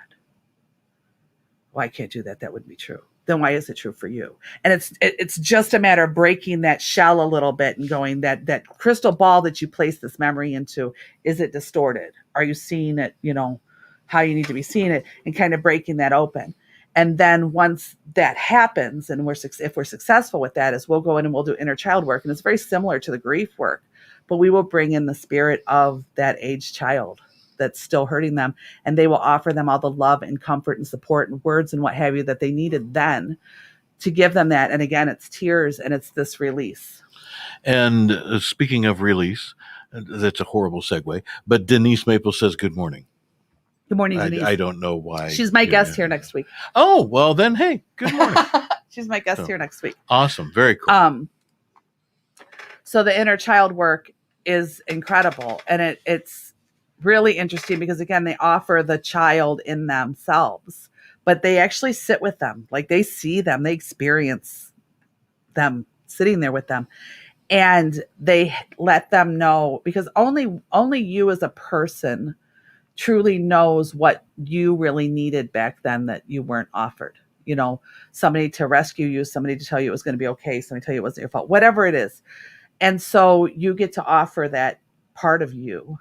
Well, I can't do that. That wouldn't be true. Then why is it true for you? And it's just a matter of breaking that shell a little bit and going that crystal ball that you place this memory into, is it distorted? Are you seeing it, how you need to be seeing it, and kind of breaking that open. And then once that happens, and if we're successful with that, is we'll go in and we'll do inner child work. And it's very similar to the grief work, but we will bring in the spirit of that aged child that's still hurting them. And they will offer them all the love and comfort and support and words and what have you that they needed then to give them that. And again, it's tears and it's this release. And speaking of release, that's a horrible segue, but Denise Maple says, good morning. Good morning, Denise. I don't know why. She's my guest here next week. Oh, well then, hey, good morning. She's my guest here next week. Awesome. Very cool. So the inner child work is incredible. And it's really interesting because, again, they offer the child in themselves, but they actually sit with them. Like, they see them, they experience them sitting there with them, and they let them know, because only you as a person truly knows what you really needed back then that you weren't offered. Somebody to rescue you, somebody to tell you it was going to be okay, somebody to tell you it wasn't your fault, whatever it is. And so you get to offer that part of you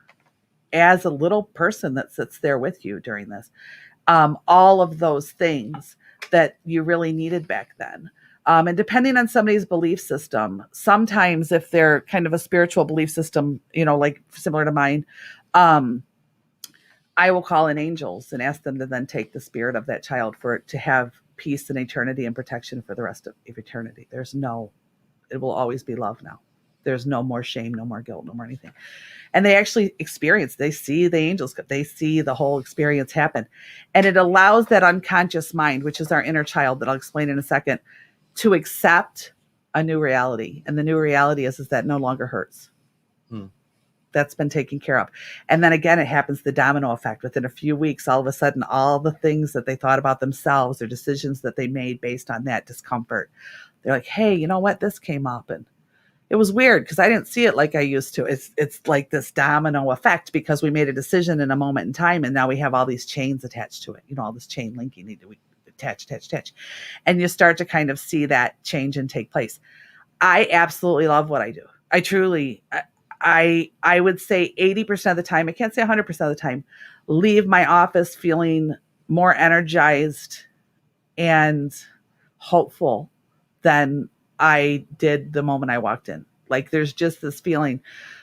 as a little person that sits there with you during this. All of those things that you really needed back then. And depending on somebody's belief system, sometimes if they're kind of a spiritual belief system, like similar to mine, I will call in angels and ask them to then take the spirit of that child for it to have peace and eternity and protection for the rest of eternity. It will always be love now. There's no more shame, no more guilt, no more anything. And they actually they see the angels, they see the whole experience happen. And it allows that unconscious mind, which is our inner child that I'll explain in a second, to accept a new reality. And the new reality is that no longer hurts. That's been taken care of. And then again, it happens, the domino effect. Within a few weeks, all of a sudden, all the things that they thought about themselves or decisions that they made based on that discomfort, they're like, hey, you know what? This came up and it was weird because I didn't see it like I used to. It's like this domino effect because we made a decision in a moment in time, and now we have all these chains attached to it. All this chain linking, we attach. And you start to kind of see that change and take place. I absolutely love what I do. I truly, I would say 80% of the time, I can't say 100% of the time, leave my office feeling more energized and hopeful than I did the moment I walked in. Like, there's just this feeling.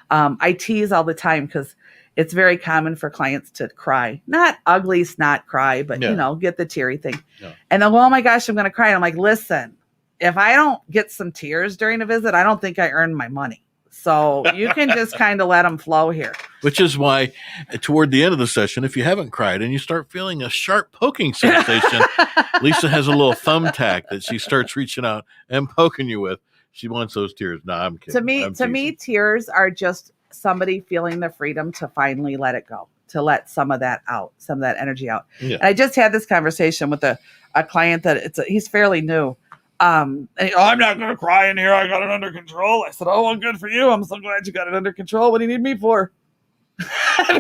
I tease all the time because it's very common for clients to cry, not ugly snot cry, but get the teary thing. Yeah. And they'll go, oh my gosh, I'm going to cry. And I'm like, listen, if I don't get some tears during a visit, I don't think I earned my money. So you can just kind of let them flow here. Which is why toward the end of the session, if you haven't cried and you start feeling a sharp poking sensation, Lisa has a little thumbtack that she starts reaching out and poking you with. She wants those tears. No, I'm kidding. To me, tears are just somebody feeling the freedom to finally let it go, to let some of that out, some of that energy out. Yeah. And I just had this conversation with a client that he's fairly new. And I'm not going to cry in here. I got it under control. I said, oh, well, good for you. I'm so glad you got it under control. What do you need me for?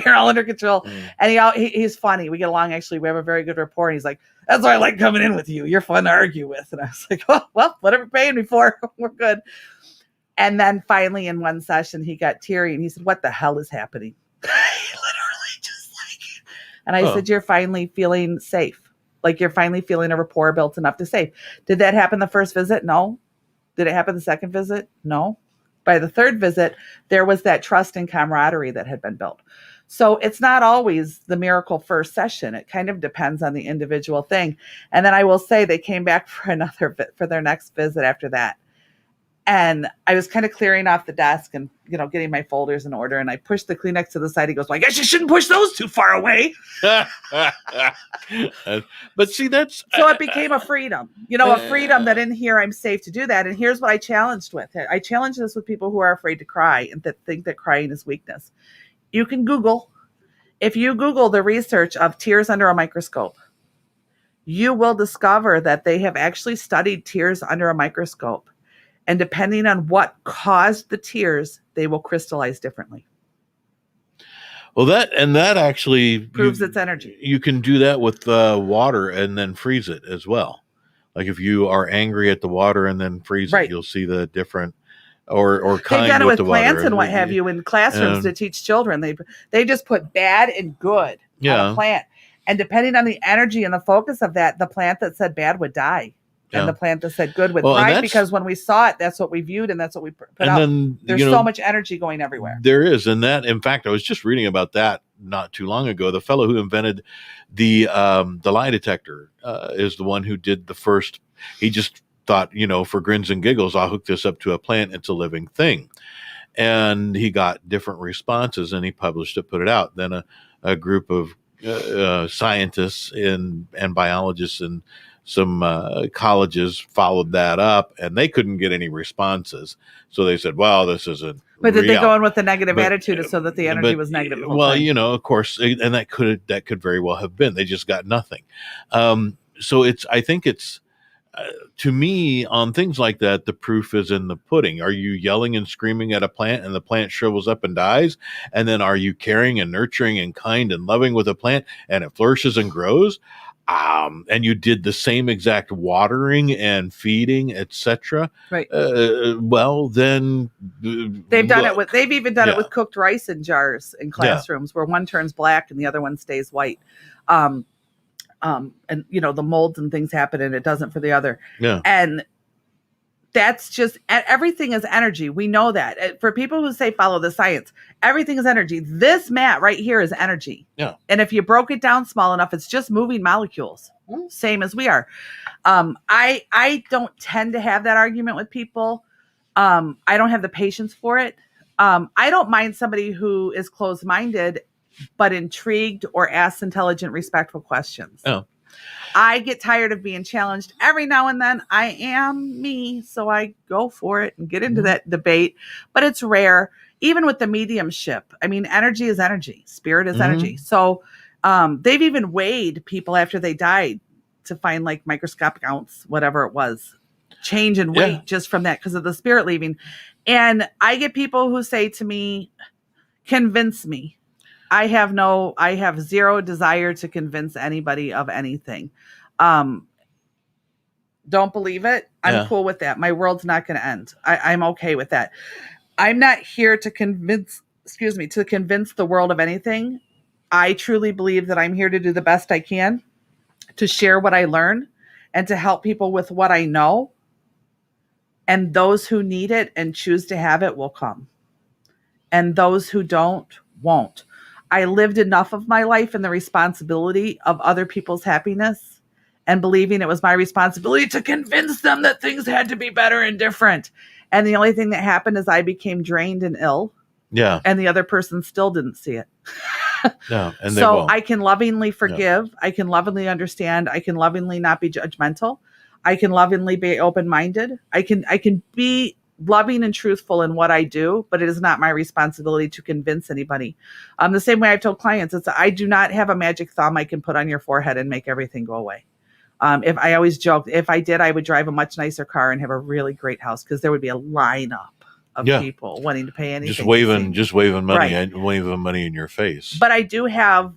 You're all under control. And he's funny. We get along. Actually, we have a very good rapport. And he's like, that's why I like coming in with you. You're fun to argue with. And I was like, oh, well, whatever you're paying me for, we're good. And then finally in one session, he got teary and he said, what the hell is happening? He literally just like, and I said, you're finally feeling safe. Like, you're finally feeling a rapport built enough to say, did that happen the first visit? No. Did it happen the second visit? No. By the third visit, there was that trust and camaraderie that had been built. So it's not always the miracle first session. It kind of depends on the individual thing. And then I will say they came back for their next visit after that. And I was kind of clearing off the desk and, getting my folders in order. And I pushed the Kleenex to the side. He goes, well, I guess you shouldn't push those too far away. But see, so it became a freedom, a freedom that in here I'm safe to do that. And here's what I challenged with. I challenge this with people who are afraid to cry and that think that crying is weakness. You can Google. If you Google the research of tears under a microscope, you will discover that they have actually studied tears under a microscope. And depending on what caused the tears, they will crystallize differently. Well, that actually proves its energy. You can do that with water and then freeze it as well. Like if you are angry at the water and then freeze it, you'll see the different or kind they've done it with the plants water. And what have you in classrooms to teach children. They just put bad and good on a plant. And depending on the energy and the focus of that, the plant that said bad would die. And the plant that said good would thrive, because when we saw it, that's what we viewed and that's what we put out. Then, there's so much energy going everywhere. There is. And that, in fact, I was just reading about that not too long ago. The fellow who invented the lie detector is the one who did the first. He just thought, for grins and giggles, I'll hook this up to a plant. It's a living thing. And he got different responses and he published it, put it out. Then a group of scientists and biologists and some colleges followed that up, and they couldn't get any responses. So they said, well, this isn't But did they go in with the negative attitude so that the energy was negative? Well, of course, and that could very well have been. They just got nothing. So I think it's, to me, on things like that, the proof is in the pudding. Are you yelling and screaming at a plant and the plant shrivels up and dies? And then are you caring and nurturing and kind and loving with a plant and it flourishes and grows? And you did the same exact watering and feeding, etc. Right. Well, then they've done it with. They've even done it with cooked rice in jars in classrooms, where one turns black and the other one stays white. And the molds and things happen, and it doesn't for the other. Yeah. And that's just, everything is energy. We know that. For people who say follow the science, everything is energy. This mat right here is energy. Yeah. And if you broke it down small enough, it's just moving molecules, same as we are. I don't tend to have that argument with people. I don't have the patience for it. I don't mind somebody who is closed-minded, but intrigued or asks intelligent, respectful questions. Oh. I get tired of being challenged every now and then. I am me, so I go for it and get into that debate, but it's rare. Even with the mediumship, I mean, energy is energy. Spirit is energy. So they've even weighed people after they died to find like microscopic ounce, whatever it was, change in weight just from that because of the spirit leaving. And I get people who say to me, convince me. I have zero desire to convince anybody of anything. Don't believe it. I'm cool with that. My world's not going to end. I'm okay with that. I'm not here to convince the world of anything. I truly believe that I'm here to do the best I can, to share what I learn and to help people with what I know. And those who need it and choose to have it will come. And those who don't, won't. I lived enough of my life in the responsibility of other people's happiness and believing it was my responsibility to convince them that things had to be better and different. And the only thing that happened is I became drained and ill. Yeah. And the other person still didn't see it. No. And so I can lovingly forgive. I can lovingly understand. I can lovingly not be judgmental. I can lovingly be open-minded. I can be loving and truthful in what I do, but it is not my responsibility to convince anybody. The same way I've told clients, I do not have a magic thumb I can put on your forehead and make everything go away. If I always joke, if I did, I would drive a much nicer car and have a really great house because there would be a lineup of people wanting to pay anything. Just waving money and waving money in your face. But I do have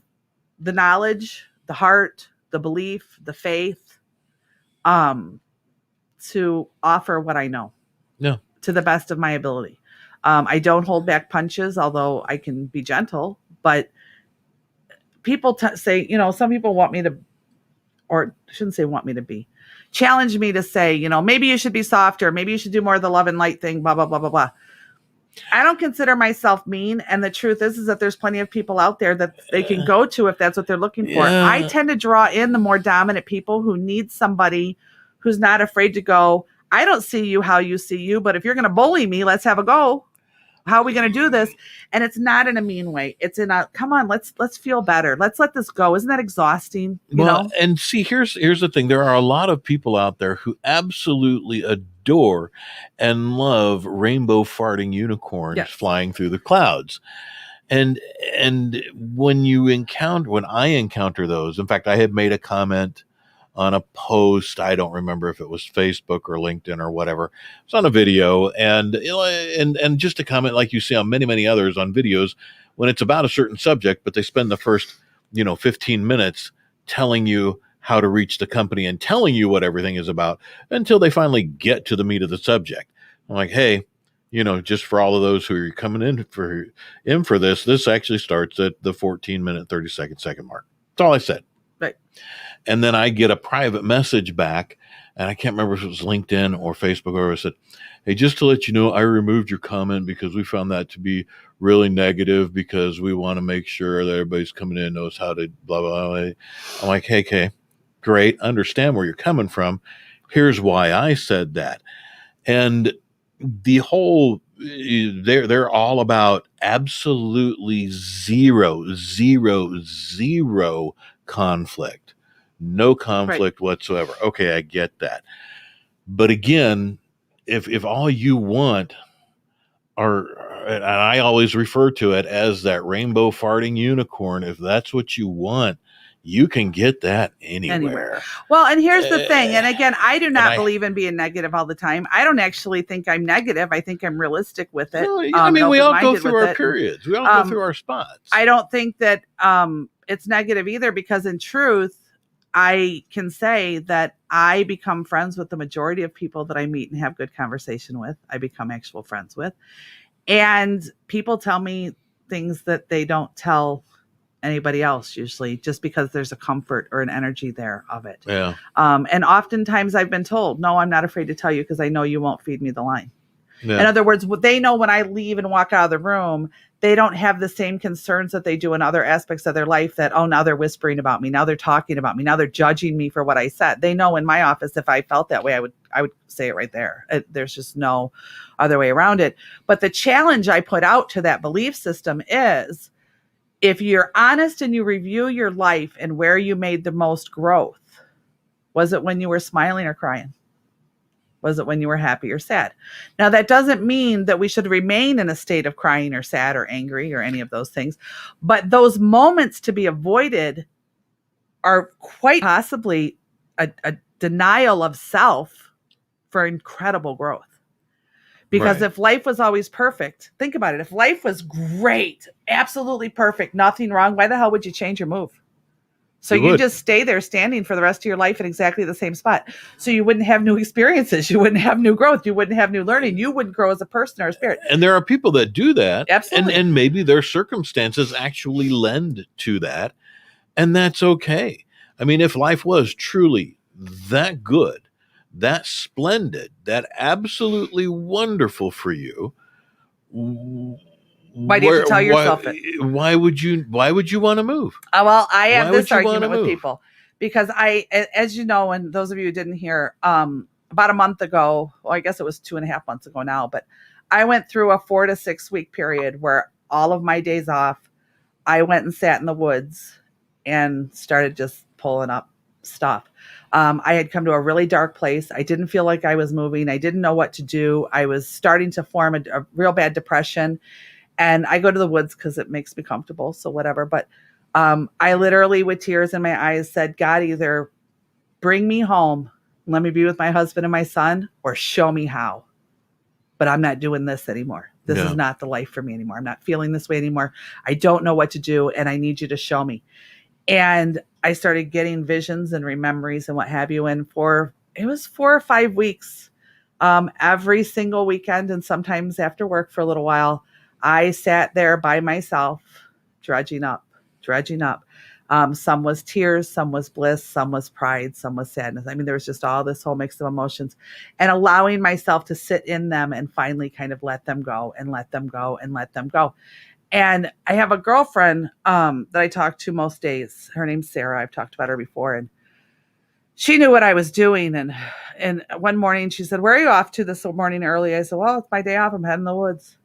the knowledge, the heart, the belief, the faith, to offer what I know. Yeah. To the best of my ability. I don't hold back punches, although I can be gentle, but people say, some people want me to, or I shouldn't say want me to be, challenge me to say, maybe you should be softer. Maybe you should do more of the love and light thing, blah, blah, blah, blah, blah. I don't consider myself mean. And the truth is that there's plenty of people out there that they can go to if that's what they're looking for. I tend to draw in the more dominant people who need somebody who's not afraid to go, I don't see you how you see you, but if you're going to bully me, let's have a go. How are we going to do this? And it's not in a mean way. It's in a, come on, let's feel better. Let's let this go. Isn't that exhausting? You know? And see, here's the thing. There are a lot of people out there who absolutely adore and love rainbow farting unicorns flying through the clouds. And when I encounter those, in fact, I had made a comment on a post. I don't remember if it was Facebook or LinkedIn or whatever. It's on a video, and just a comment like you see on many, many others on videos when it's about a certain subject, but they spend the first 15 minutes telling you how to reach the company and telling you what everything is about until they finally get to the meat of the subject. I'm like, hey, just for all of those who are coming in for this actually starts at the 14-minute, 30-second mark. That's all I said. Right. And then I get a private message back, and I can't remember if it was LinkedIn or Facebook, or it said, hey, just to let you know, I removed your comment because we found that to be really negative because we want to make sure that everybody's coming in knows how to blah, blah, blah. I'm like, hey, great. Understand where you're coming from. Here's why I said that. And the whole, they're all about absolutely zero conflict. No conflict whatsoever. Okay, I get that. But again, if all you want are, and I always refer to it as that rainbow farting unicorn, if that's what you want, you can get that anywhere. Well, and here's the thing. And again, I do not believe in being negative all the time. I don't actually think I'm negative. I think I'm realistic with it. No, I mean, we all go through our periods. We all go through our spots. I don't think that it's negative either, because in truth, I can say that I become friends with the majority of people that I meet and have good conversation with. I become actual friends with. And people tell me things that they don't tell anybody else, usually, just because there's a comfort or an energy there of it. Yeah. And oftentimes I've been told, no, I'm not afraid to tell you because I know you won't feed me the line. Yeah. In other words, they know when I leave and walk out of the room, they don't have the same concerns that they do in other aspects of their life that, oh, now they're whispering about me. Now they're talking about me. Now they're judging me for what I said. They know in my office, if I felt that way, I would say it right there. There's just no other way around it. But the challenge I put out to that belief system is, if you're honest and you review your life and where you made the most growth, was it when you were smiling or crying? Was it when you were happy or sad? Now, that doesn't mean that we should remain in a state of crying or sad or angry or any of those things. But those moments to be avoided are quite possibly a denial of self for incredible growth. Because if life was always perfect, think about it. If life was great, absolutely perfect, nothing wrong, why the hell would you change your move? So you just stay there standing for the rest of your life in exactly the same spot. So you wouldn't have new experiences. You wouldn't have new growth. You wouldn't have new learning. You wouldn't grow as a person or a spirit. And there are people that do that. Absolutely. And maybe their circumstances actually lend to that. And that's okay. I mean, if life was truly that good, that splendid, that absolutely wonderful for you, why do you have to tell yourself it? Why would you want to move? Well, I have this argument with people because as you know, and those of you who didn't hear, about a month ago, well, I guess it was 2.5 months ago now, but I went through a 4 to 6 week period where all of my days off, I went and sat in the woods and started just pulling up stuff. I had come to a really dark place. I didn't feel like I was moving. I didn't know what to do. I was starting to form a real bad depression. And I go to the woods because it makes me comfortable. So whatever. But I literally, with tears in my eyes, said, God, either bring me home, let me be with my husband and my son, or show me how. But I'm not doing this anymore. This is not the life for me anymore. I'm not feeling this way anymore. I don't know what to do. And I need you to show me. And I started getting visions and memories and what have you. And it was 4 or 5 weeks, every single weekend, and sometimes after work for a little while, I sat there by myself, dredging up. Some was tears, some was bliss, some was pride, some was sadness. I mean, there was just all this whole mix of emotions, and allowing myself to sit in them and finally kind of let them go and let them go and let them go. And I have a girlfriend that I talk to most days. Her name's Sarah. I've talked about her before. And she knew what I was doing. And one morning she said, "Where are you off to this morning early?" I said, "Well, it's my day off. I'm heading in the woods."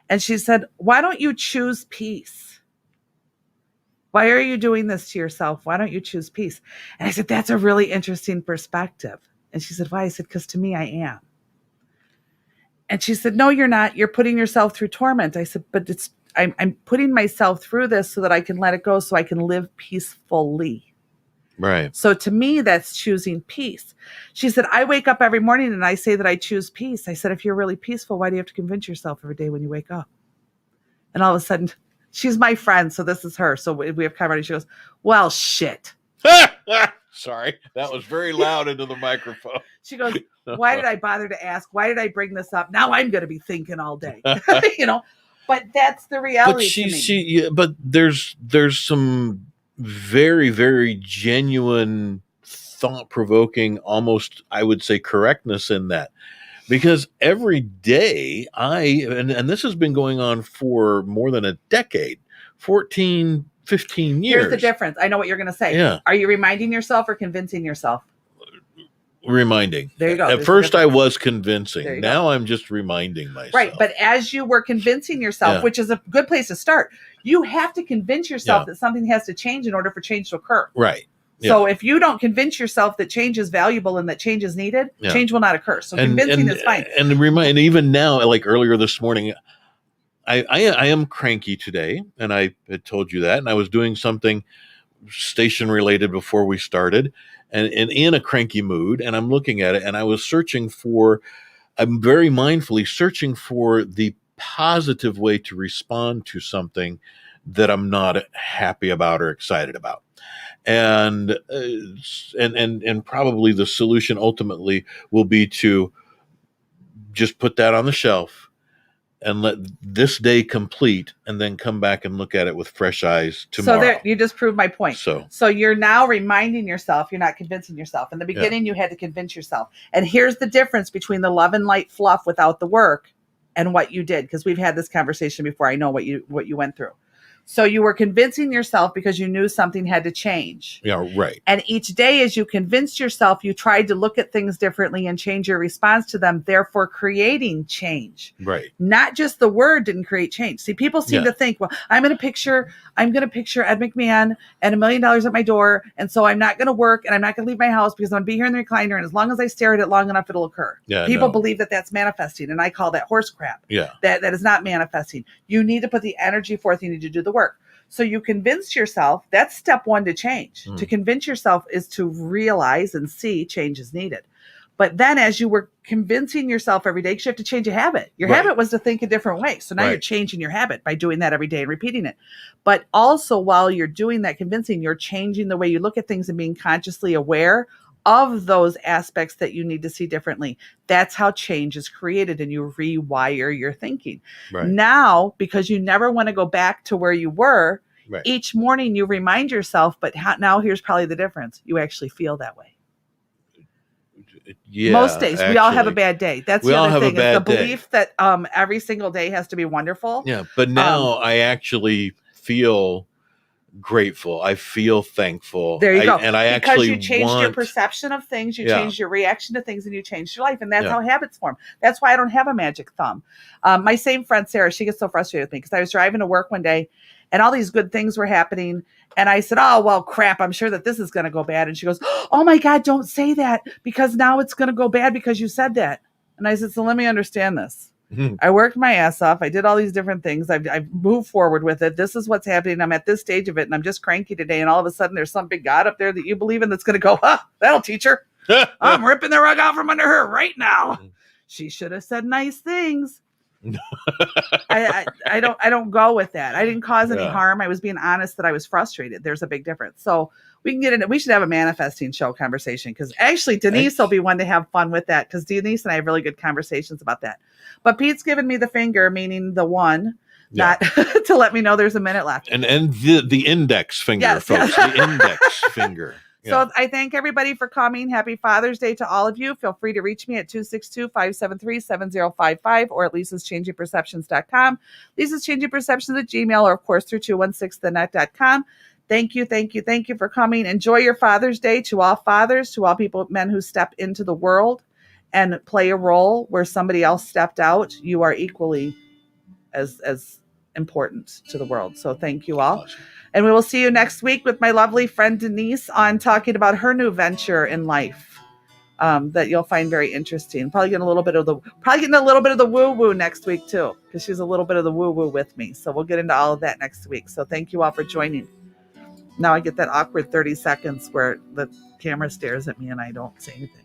And she said, "Why don't you choose peace? Why are you doing this to yourself? Why don't you choose peace?" And I said, "That's a really interesting perspective." And she said, "Why?" I said, "Because to me, I am." And she said, "No, you're not. You're putting yourself through torment." I said, "But I'm putting myself through this so that I can let it go, so I can live peacefully." Right. So to me, that's choosing peace. She said, "I wake up every morning and I say that I choose peace." I said, "If you're really peaceful, why do you have to convince yourself every day when you wake up?" And all of a sudden, she's my friend, so this is her. So we have conversation. She goes, "Well, shit." Sorry, that was very loud into the microphone. She goes, "Why did I bother to ask? Why did I bring this up? Now I'm going to be thinking all day." But that's the reality. But there's some very, very genuine, thought-provoking, almost, I would say, correctness in that. Because every day and this has been going on for more than a decade, 14, 15 years. Here's the difference. I know what you're going to say. Yeah. Are you reminding yourself or convincing yourself? Reminding. There you go. At first I was convincing. Now I'm just reminding myself. Right. But as you were convincing yourself, which is a good place to start, you have to convince yourself that something has to change in order for change to occur. Right. So if you don't convince yourself that change is valuable and that change is needed, change will not occur. So convincing is fine. And even now, like earlier this morning, I am cranky today, and I had told you that, and I was doing something station related before we started, and in a cranky mood, and I'm looking at it, and I'm very mindfully searching for the positive way to respond to something that I'm not happy about or excited about. And probably the solution ultimately will be to just put that on the shelf and let this day complete, and then come back and look at it with fresh eyes tomorrow. So you just proved my point. So you're now reminding yourself, you're not convincing yourself. In the beginning, you had to convince yourself. And here's the difference between the love and light fluff without the work and what you did, because we've had this conversation before. I know what you went through. So you were convincing yourself because you knew something had to change. Yeah, right. And each day as you convinced yourself, you tried to look at things differently and change your response to them, therefore creating change. Right. Not just the word didn't create change. See, people seem to think, well, I'm going to picture Ed McMahon and $1 million at my door. And so I'm not going to work and I'm not going to leave my house because I'm going to be here in the recliner. And as long as I stare at it long enough, it'll occur. Yeah, people believe that that's manifesting. And I call that horse crap. Yeah. That is not manifesting. You need to put the energy forth. You need to do the work. So you convince yourself. That's step one to change. To convince yourself is to realize and see change is needed. But then as you were convincing yourself every day, because you have to change a habit. Your habit was to think a different way. So now you're changing your habit by doing that every day and repeating it. But also while you're doing that convincing, you're changing the way you look at things and being consciously aware of those aspects that you need to see differently. That's how change is created, and you rewire your thinking. Right. Now, because you never want to go back to where you were, each morning you remind yourself, but now here's probably the difference. You actually feel that way. Yeah, most days we all have a bad day. That's the other thing. It's the belief that every single day has to be wonderful. Yeah, but now I actually feel grateful. I feel thankful. There you go. And I because actually you changed your perception of things, you changed your reaction to things, and you changed your life. And that's how habits form. That's why I don't have a magic thumb. My same friend, Sarah, she gets so frustrated with me because I was driving to work one day and all these good things were happening. And I said, "Oh, well, crap, I'm sure that this is going to go bad." And she goes, "Oh my God, don't say that, because now it's going to go bad because you said that." And I said, "So let me understand this. I worked my ass off. I did all these different things. I've moved forward with it. This is what's happening. I'm at this stage of it, and I'm just cranky today. And all of a sudden, there's some big God up there that you believe in that's going to go, that'll teach her. I'm ripping the rug out from under her right now. She should have said nice things." I don't go with that. I didn't cause any harm. I was being honest that I was frustrated. There's a big difference. So we can get into, we should have a manifesting show conversation, because actually Denise will be one to have fun with that, because Denise and I have really good conversations about that. But Pete's given me the finger, meaning the one, not to let me know there's a minute left. And the index finger, folks, the index finger. So I thank everybody for coming. Happy Father's Day to all of you. Feel free to reach me at 262-573-7055 or at lisaschangingperceptions.com. Lisa's Changing Perceptions at Gmail, or of course through 216thenet.com. Thank you, thank you, thank you for coming. Enjoy your Father's Day to all fathers, to all people, men who step into the world and play a role where somebody else stepped out. You are equally as important to the world. So thank you all. Awesome. And we will see you next week with my lovely friend Denise on talking about her new venture in life. That you'll find very interesting. Probably getting a little bit of the woo woo next week too, because she's a little bit of the woo woo with me. So we'll get into all of that next week. So thank you all for joining. Now I get that awkward 30 seconds where the camera stares at me and I don't say anything.